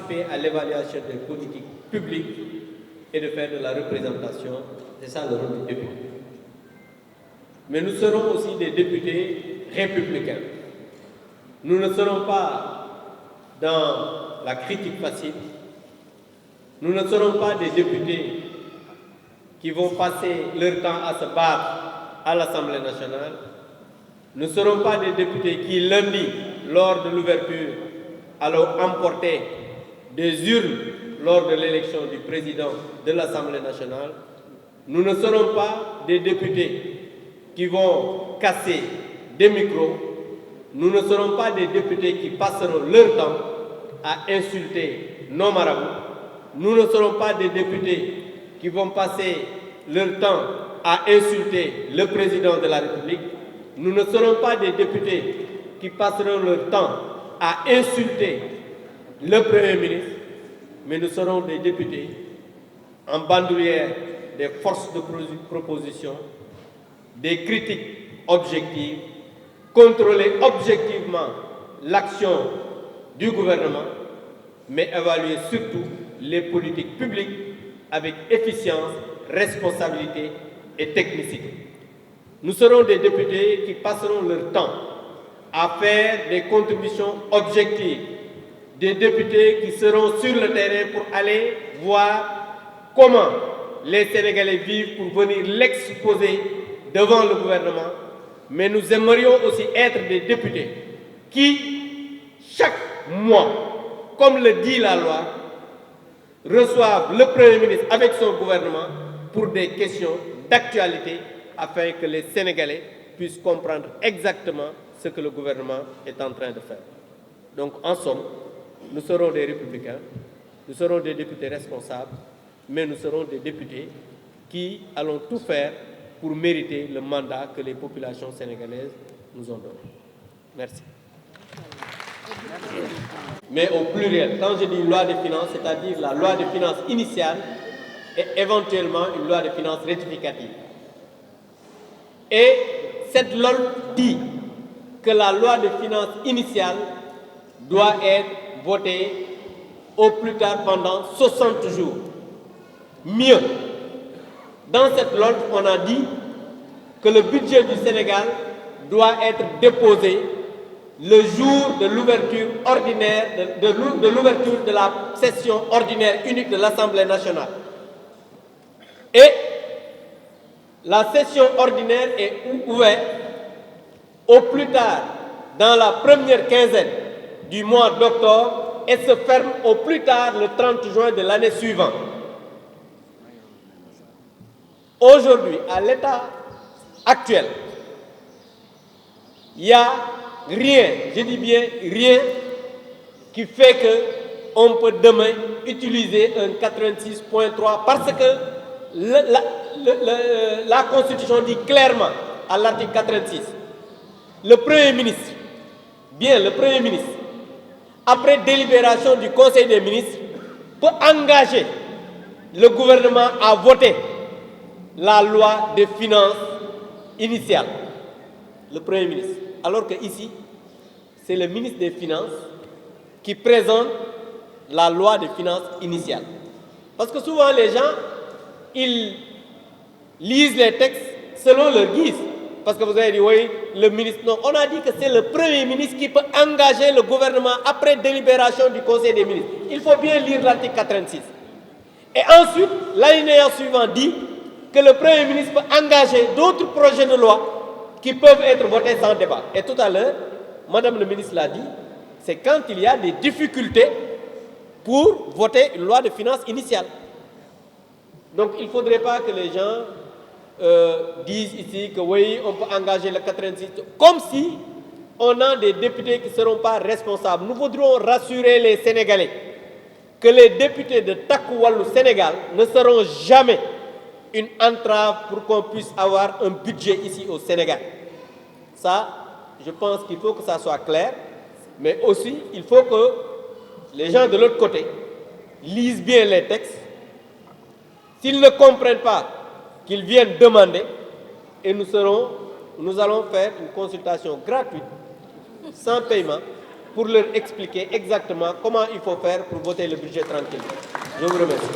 participer à l'évaluation des politiques publiques et de faire de la représentation. C'est ça le rôle du député. Mais nous serons aussi des députés républicains. Nous ne serons pas dans la critique facile. Nous ne serons pas des députés qui vont passer leur temps à se battre à l'Assemblée nationale. Nous ne serons pas des députés qui, lundi, lors de l'ouverture, allons emporter des urnes lors de l'élection du président de l'Assemblée nationale. Nous ne serons pas des députés qui vont casser des micros. Nous ne serons pas des députés qui passeront leur temps à insulter nos marabouts. Nous ne serons pas des députés qui vont passer leur temps à insulter le président de la République. Nous ne serons pas des députés qui passeront leur temps à insulter le Premier ministre, mais nous serons des députés en bandoulière des forces de proposition, des critiques objectives, contrôler objectivement l'action du gouvernement, mais évaluer surtout les politiques publiques avec efficience, responsabilité et technicité. Nous serons des députés qui passeront leur temps à faire des contributions objectives, des députés qui seront sur le terrain pour aller voir comment les Sénégalais vivent pour venir l'exposer devant le gouvernement. Mais nous aimerions aussi être des députés qui, chaque mois, comme le dit la loi, reçoivent le Premier ministre avec son gouvernement pour des questions d'actualité afin que les Sénégalais puissent comprendre exactement ce que le gouvernement est en train de faire. Donc, en somme, nous serons des républicains, nous serons des députés responsables, mais nous serons des députés qui allons tout faire pour mériter le mandat que les populations sénégalaises nous ont donné. Merci. Mais au pluriel, quand je dis loi de finances, c'est-à-dire la loi de finances initiale et éventuellement une loi de finances rectificative. Et cette loi dit que la loi de finances initiale doit être votée au plus tard pendant 60 jours. Mieux, dans cette loi, on a dit que le budget du Sénégal doit être déposé le jour de l'ouverture ordinaire, de l'ouverture de la session ordinaire unique de l'Assemblée nationale. Et la session ordinaire est ouverte au plus tard dans la première quinzaine du mois d'octobre et se ferme au plus tard le 30 juin de l'année suivante. Aujourd'hui, à l'état actuel, il n'y a rien, je dis bien rien, qui fait qu'on peut demain utiliser un 86.3 parce que la Constitution dit clairement à l'article 86, le Premier ministre, après délibération du Conseil des ministres, peut engager le gouvernement à voter la loi de finances initiale, le Premier ministre. Alors que ici, c'est le ministre des Finances qui présente la loi de finances initiale. Parce que souvent les gens, ils lisent les textes selon leur guise. Parce que vous avez dit, oui, le ministre, non. On a dit que c'est le Premier ministre qui peut engager le gouvernement après délibération du Conseil des ministres. Il faut bien lire l'article 86. Et ensuite, l'alinéa suivant dit que le Premier ministre peut engager d'autres projets de loi qui peuvent être votés sans débat. Et tout à l'heure, Madame le ministre l'a dit, c'est quand il y a des difficultés pour voter une loi de finances initiale. Donc il ne faudrait pas que les gens disent ici que oui, on peut engager le 86, comme si on a des députés qui ne seront pas responsables. Nous voudrions rassurer les Sénégalais que les députés de Takku Wallu Sénégal ne seront jamais une entrave pour qu'on puisse avoir un budget ici au Sénégal. Ça, je pense qu'il faut que ça soit clair, mais aussi il faut que les gens de l'autre côté lisent bien les textes. S'ils ne comprennent pas, qu'ils viennent demander et nous allons faire une consultation gratuite, sans paiement, pour leur expliquer exactement comment il faut faire pour voter le budget tranquille. Je vous remercie.